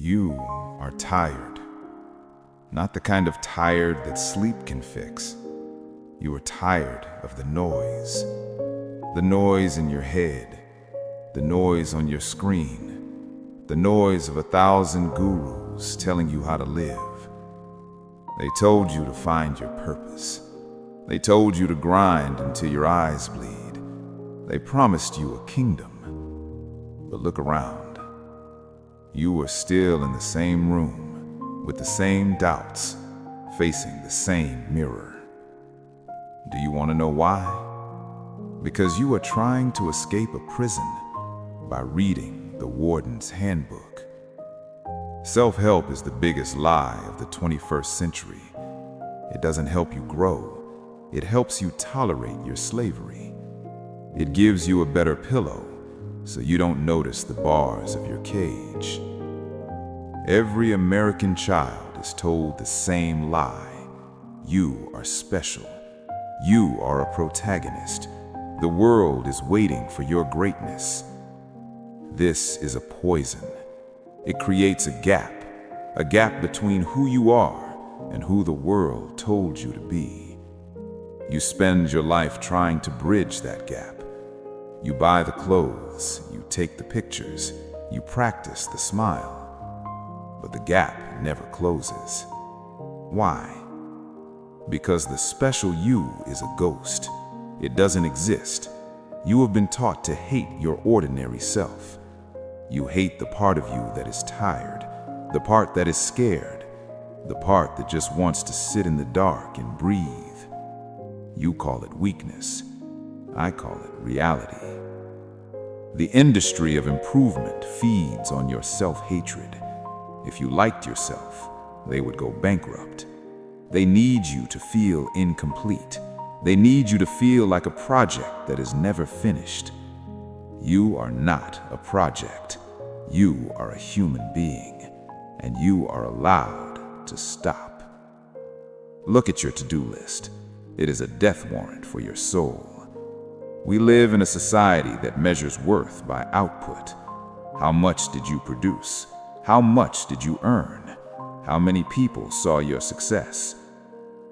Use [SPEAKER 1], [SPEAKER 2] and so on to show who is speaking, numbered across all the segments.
[SPEAKER 1] You are tired. Not the kind of tired that sleep can fix. You are tired of the noise. The noise in your head. The noise on your screen. The noise of 1,000 gurus telling you how to live. They told you to find your purpose. They told you to grind until your eyes bleed. They promised you a kingdom. But look around. You are still in the same room, with the same doubts, facing the same mirror. Do you want to know why? Because you are trying to escape a prison by reading the Warden's Handbook. Self-help is the biggest lie of the 21st century. It doesn't help you grow. It helps you tolerate your slavery. It gives you a better pillow, so you don't notice the bars of your cage. Every American child is told the same lie. You are special. You are a protagonist. The world is waiting for your greatness. This is a poison. It creates a gap between who you are and who the world told you to be. You spend your life trying to bridge that gap. You buy the clothes, you take the pictures, you practice the smile. But the gap never closes. Why? Because the special you is a ghost. It doesn't exist. You have been taught to hate your ordinary self. You hate the part of you that is tired, the part that is scared, the part that just wants to sit in the dark and breathe. You call it weakness. I call it reality. The industry of improvement feeds on your self-hatred. If you liked yourself, they would go bankrupt. They need you to feel incomplete. They need you to feel like a project that is never finished. You are not a project. You are a human being, and you are allowed to stop. Look at your to-do list. It is a death warrant for your soul. We live in a society that measures worth by output. How much did you produce? How much did you earn? How many people saw your success?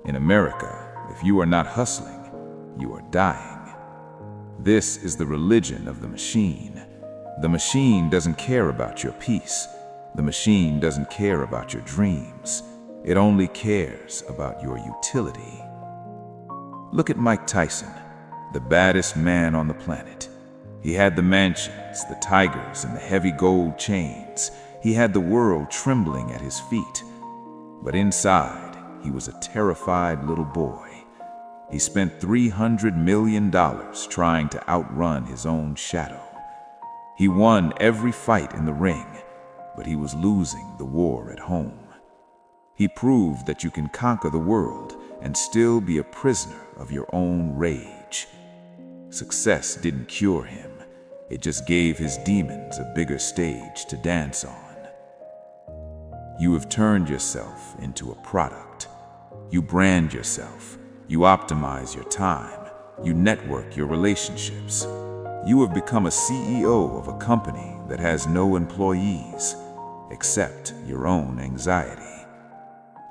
[SPEAKER 1] In America, if you are not hustling, you are dying. This is the religion of the machine. The machine doesn't care about your peace. The machine doesn't care about your dreams. It only cares about your utility. Look at Mike Tyson, the baddest man on the planet. He had the mansions, the tigers, and the heavy gold chains. He had the world trembling at his feet. But inside, he was a terrified little boy. He spent $300 million trying to outrun his own shadow. He won every fight in the ring, but he was losing the war at home. He proved that you can conquer the world and still be a prisoner of your own rage. Success didn't cure him. It just gave his demons a bigger stage to dance on. You have turned yourself into a product. You brand yourself. You optimize your time. You network your relationships. You have become a CEO of a company that has no employees, except your own anxiety.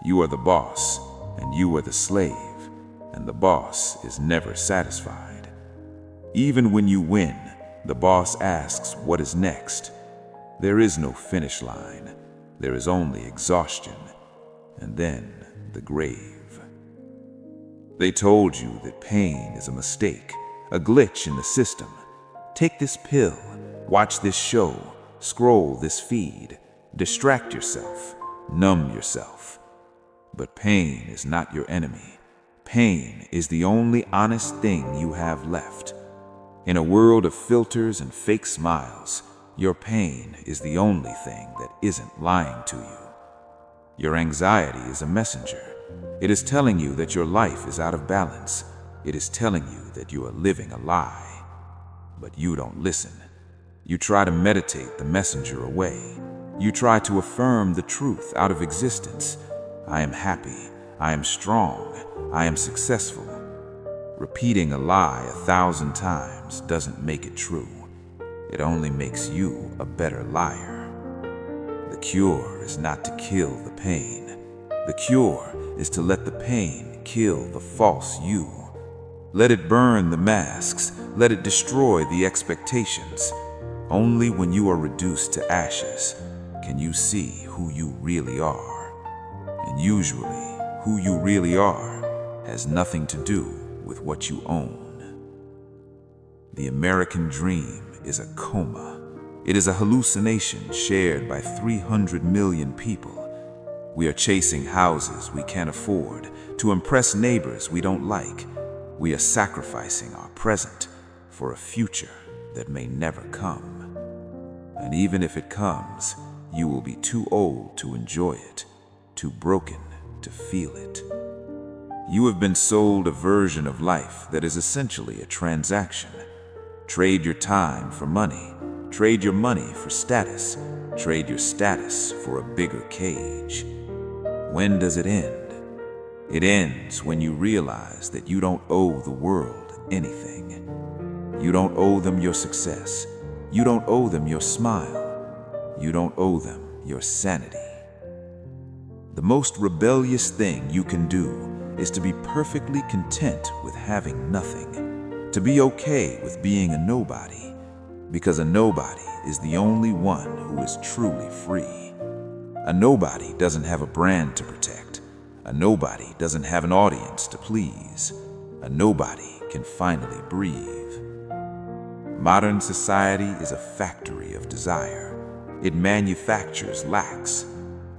[SPEAKER 1] You are the boss, and you are the slave, and the boss is never satisfied. Even when you win, the boss asks what is next. There is no finish line. There is only exhaustion, and then the grave. They told you that pain is a mistake, a glitch in the system. Take this pill, watch this show, scroll this feed, distract yourself, numb yourself. But pain is not your enemy. Pain is the only honest thing you have left. In a world of filters and fake smiles, your pain is the only thing that isn't lying to you. Your anxiety is a messenger. It is telling you that your life is out of balance. It is telling you that you are living a lie. But you don't listen. You try to meditate the messenger away. You try to affirm the truth out of existence. I am happy. I am strong. I am successful. Repeating a lie 1,000 times doesn't make it true. It only makes you a better liar.
[SPEAKER 2] The cure is not to kill the pain. The cure is to let the pain kill the false you. Let it burn the masks. Let it destroy the expectations. Only when you are reduced to ashes can you see who you really are. And usually, who you really are has nothing to do with what you own. The American dream is a coma. It is a hallucination shared by 300 million people. We are chasing houses we can't afford to impress neighbors we don't like. We are sacrificing our present for a future that may never come. And even if it comes, you will be too old to enjoy it, too broken to feel it. You have been sold a version of life that is essentially a transaction. Trade your time for money. Trade your money for status. Trade your status for a bigger cage. When does it end? It ends when you realize that you don't owe the world anything. You don't owe them your success. You don't owe them your smile. You don't owe them your sanity. The most rebellious thing you can do is to be perfectly content with having nothing, to be okay with being a nobody, because a nobody is the only one who is truly free. A nobody doesn't have a brand to protect. A nobody doesn't have an audience to please. A nobody can finally breathe. Modern society is a factory of desire. It manufactures lacks.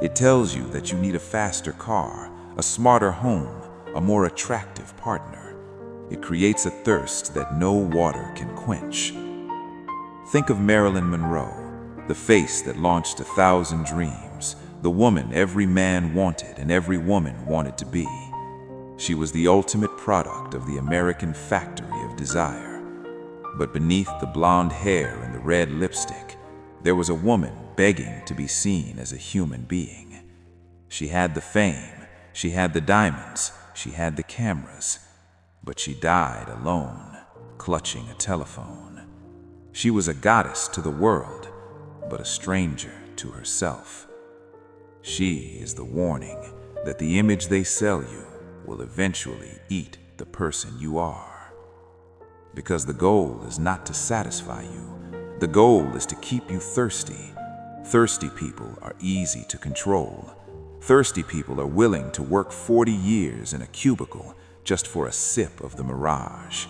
[SPEAKER 2] It tells you that you need a faster car, a smarter home, a more attractive partner. It creates a thirst that no water can quench. Think of Marilyn Monroe, the face that launched 1,000 dreams, the woman every man wanted and every woman wanted to be. She was the ultimate product of the American factory of desire. But beneath the blonde hair and the red lipstick, there was a woman begging to be seen as a human being. She had the fame, she had the diamonds, she had the cameras, but she died alone, clutching a telephone. She was a goddess to the world, but a stranger to herself. She is the warning that the image they sell you will eventually eat the person you are. Because the goal is not to satisfy you. The goal is to keep you thirsty. Thirsty people are easy to control. Thirsty people are willing to work 40 years in a cubicle just for a sip of the mirage.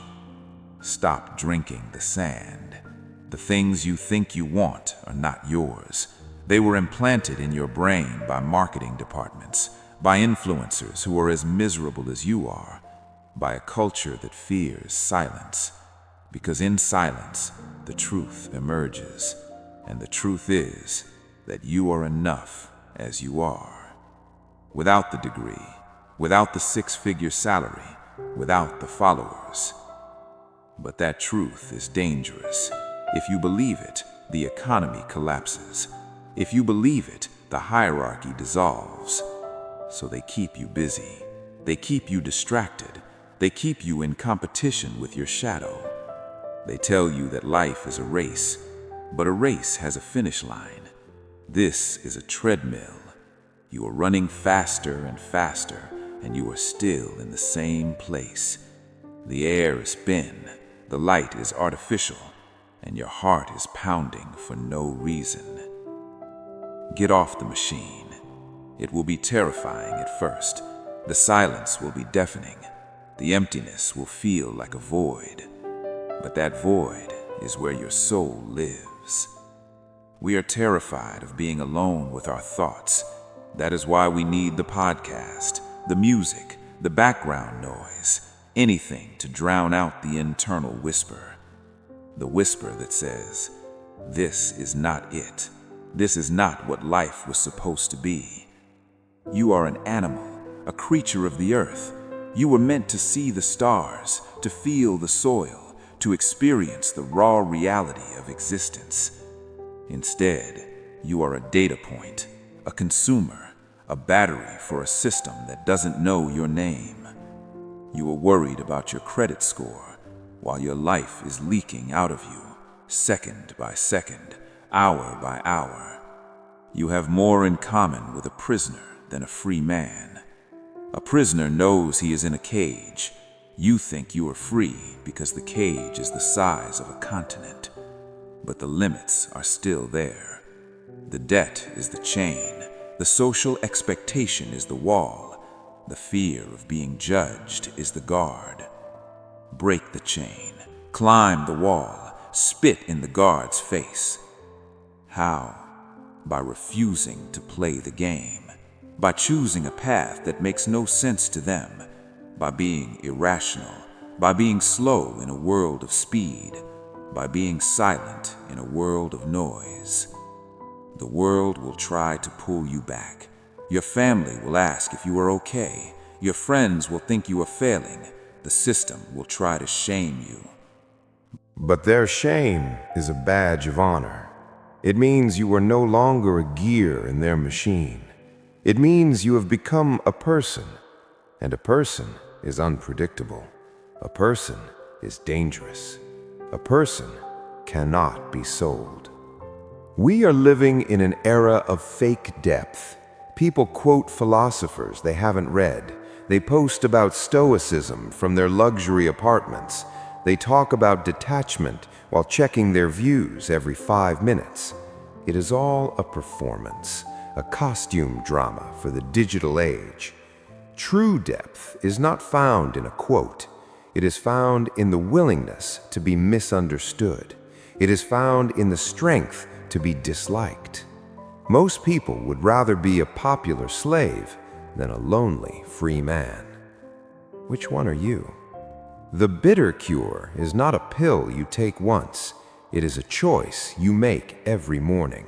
[SPEAKER 2] Stop drinking the sand. The things you think you want are not yours. They were implanted in your brain by marketing departments, by influencers who are as miserable as you are, by a culture that fears silence. Because in silence, the truth emerges. And the truth is that you are enough as you are. Without the degree, without the six-figure salary, without the followers. But that truth is dangerous. If you believe it, the economy collapses. If you believe it, the hierarchy dissolves. So they keep you busy. They keep you distracted. They keep you in competition with your shadow. They tell you that life is a race, but a race has a finish line. This is a treadmill. You are running faster and faster, and you are still in the same place. The air is thin, the light is artificial, and your heart is pounding for no reason. Get off the machine. It will be terrifying at first. The silence will be deafening. The emptiness will feel like a void. But that void is where your soul lives. We are terrified of being alone with our thoughts. That is why we need the podcast, the music, the background noise, anything to drown out the internal whisper. The whisper that says, "This is not it. This is not what life was supposed to be." You are an animal, a creature of the earth. You were meant to see the stars, to feel the soil, to experience the raw reality of existence. Instead, you are a data point, a consumer, a battery for a system that doesn't know your name. You are worried about your credit score while your life is leaking out of you, second by second, hour by hour. You have more in common with a prisoner than a free man. A prisoner knows he is in a cage. You think you are free because the cage is the size of a continent. But the limits are still there. The debt is the chain. The social expectation is the wall. The fear of being judged is the guard. Break the chain. Climb the wall. Spit in the guard's face. How? By refusing to play the game. By choosing a path that makes no sense to them. By being irrational. By being slow in a world of speed. By being silent in a world of noise. The world will try to pull you back. Your family will ask if you are okay. Your friends will think you are failing. The system will try to shame you.
[SPEAKER 1] But their shame is a badge of honor. It means you are no longer a gear in their machine. It means you have become a person, and a person is unpredictable. A person is dangerous. A person cannot be sold. We are living in an era of fake depth. People quote philosophers they haven't read. They post about stoicism from their luxury apartments. They talk about detachment while checking their views every 5 minutes. It is all a performance, a costume drama for the digital age. True depth is not found in a quote. It is found in the willingness to be misunderstood. It is found in the strength to be disliked. Most people would rather be a popular slave than a lonely free man. Which one are you? The bitter cure is not a pill you take once. It is a choice you make every morning.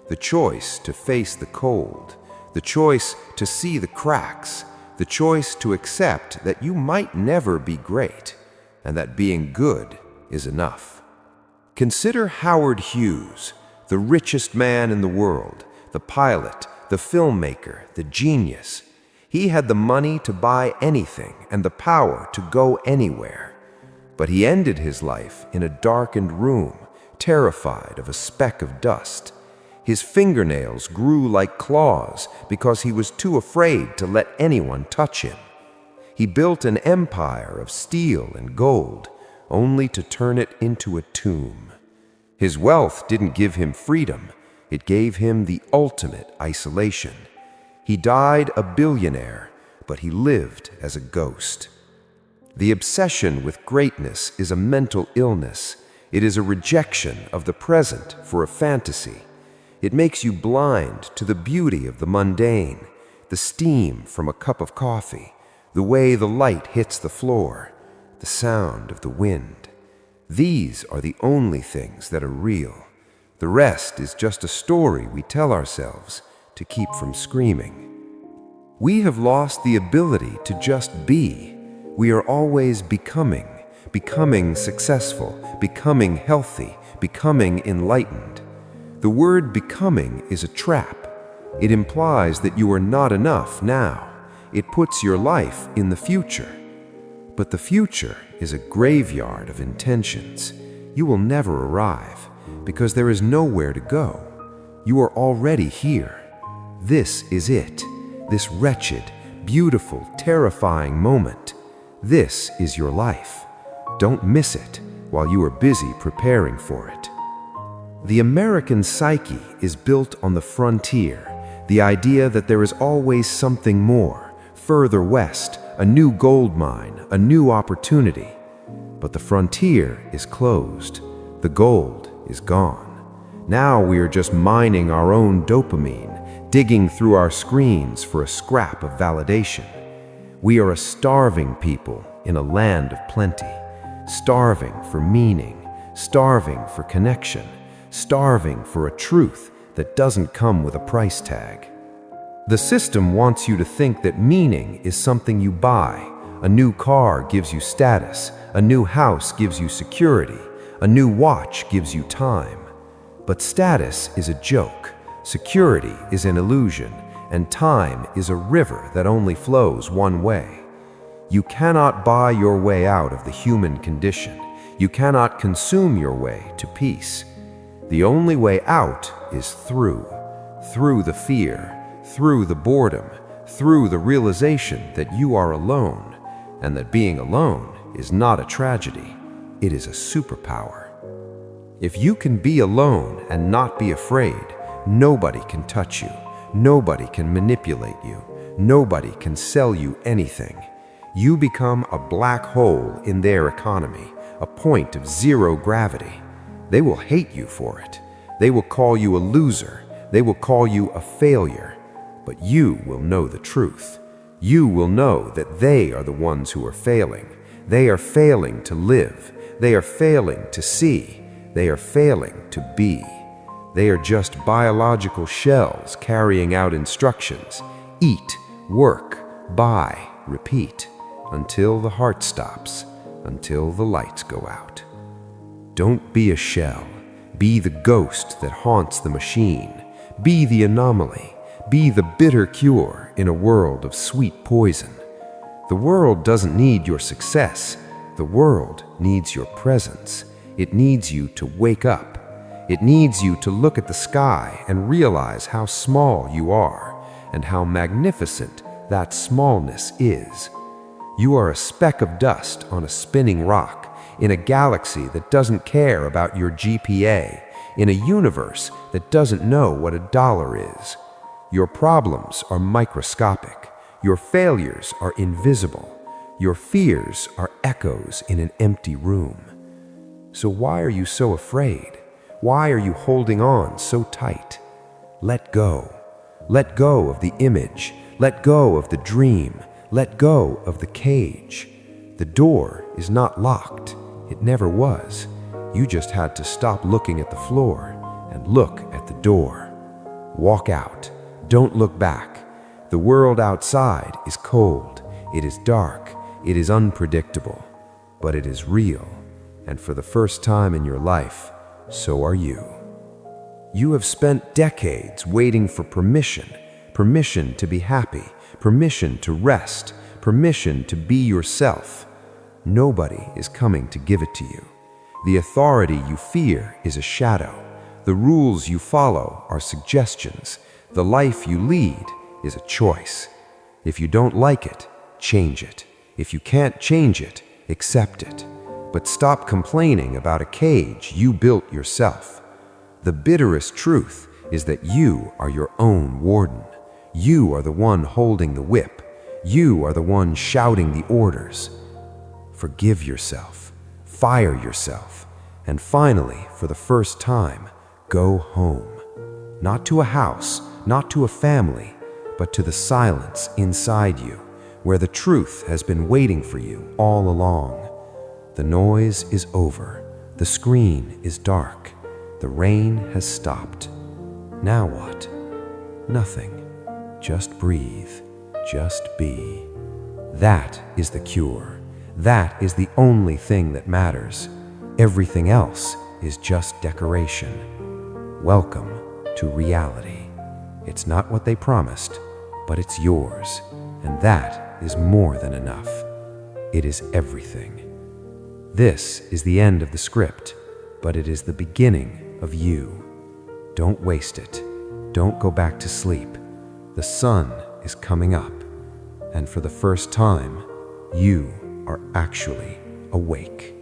[SPEAKER 1] The choice to face the cold. The choice to see the cracks. The choice to accept that you might never be great, and that being good is enough. Consider Howard Hughes, the richest man in the world, the pilot, the filmmaker, the genius. He had the money to buy anything and the power to go anywhere. But he ended his life in a darkened room, terrified of a speck of dust. His fingernails grew like claws because he was too afraid to let anyone touch him. He built an empire of steel and gold, only to turn it into a tomb. His wealth didn't give him freedom. It gave him the ultimate isolation. He died a billionaire, but he lived as a ghost. The obsession with greatness is a mental illness. It is a rejection of the present for a fantasy. It makes you blind to the beauty of the mundane, the steam from a cup of coffee, the way the light hits the floor, the sound of the wind. These are the only things that are real. The rest is just a story we tell ourselves to keep from screaming. We have lost the ability to just be. We are always becoming successful, becoming healthy, becoming enlightened. The word becoming is a trap. It implies that you are not enough now. It puts your life in the future. But the future is a graveyard of intentions. You will never arrive because there is nowhere to go. You are already here. This is it. This wretched, beautiful, terrifying moment. This is your life. Don't miss it while you are busy preparing for it. The American psyche is built on the frontier, the idea that there is always something more, further west, a new gold mine, a new opportunity. But the frontier is closed. The gold is gone. Now we are just mining our own dopamine, digging through our screens for a scrap of validation. We are a starving people in a land of plenty, starving for meaning, starving for connection, starving for a truth that doesn't come with a price tag. The system wants you to think that meaning is something you buy. A new car gives you status, a new house gives you security, a new watch gives you time. But status is a joke, security is an illusion, and time is a river that only flows one way. You cannot buy your way out of the human condition. You cannot consume your way to peace. The only way out is through
[SPEAKER 3] through the fear, through the boredom, through the realization that you are alone, and that being alone is not a tragedy, it is a superpower. If you can be alone and not be afraid, nobody can touch you, nobody can manipulate you, nobody can sell you anything. You become a black hole in their economy, a point of zero gravity. They will hate you for it. They will call you a loser. They will call you a failure. But you will know the truth. You will know that they are the ones who are failing. They are failing to live. They are failing to see. They are failing to be. They are just biological shells carrying out instructions. Eat, work, buy, repeat, until the heart stops, until the lights go out. Don't be a shell. Be the ghost that haunts the machine. Be the anomaly. Be the bitter cure in a world of sweet poison. The world doesn't need your success. The world needs your presence. It needs you to wake up. It needs you to look at the sky and realize how small you are and how magnificent that smallness is. You are a speck of dust on a spinning rock in a galaxy that doesn't care about your GPA, in a universe that doesn't know what $1 is. Your problems are microscopic. Your failures are invisible. Your fears are echoes in an empty room. So why are you so afraid? Why are you holding on so tight? Let go. Let go of the image. Let go of the dream. Let go of the cage. The door is not locked. It never was. You just had to stop looking at the floor and look at the door. Walk out. Don't look back. The world outside is cold. It is dark. It is unpredictable. But it is real. And for the first time in your life, so are you. You have spent decades waiting for permission to be happy, permission to rest, permission to be yourself. Nobody is coming to give it to you. The authority you fear is a shadow. The rules you follow are suggestions. The life you lead is a choice. If you don't like it, change it. If you can't change it, accept it. But stop complaining about a cage you built yourself. The bitterest truth is that you are your own warden. You are the one holding the whip. You are the one shouting the orders. Forgive yourself, fire yourself, and finally, for the first time, go home. Not to a house, not to a family, but to the silence inside you, where the truth has been waiting for you all along. The noise is over. The screen is dark. The rain has stopped. Now what? Nothing. Just breathe. Just be. That is the cure. That is the only thing that matters. Everything else is just decoration. Welcome to reality. It's not what they promised, but it's yours. And that is more than enough. It is everything. This is the end of the script, but it is the beginning of you. Don't waste it. Don't go back to sleep. The sun is coming up, and for the first time, you are actually awake.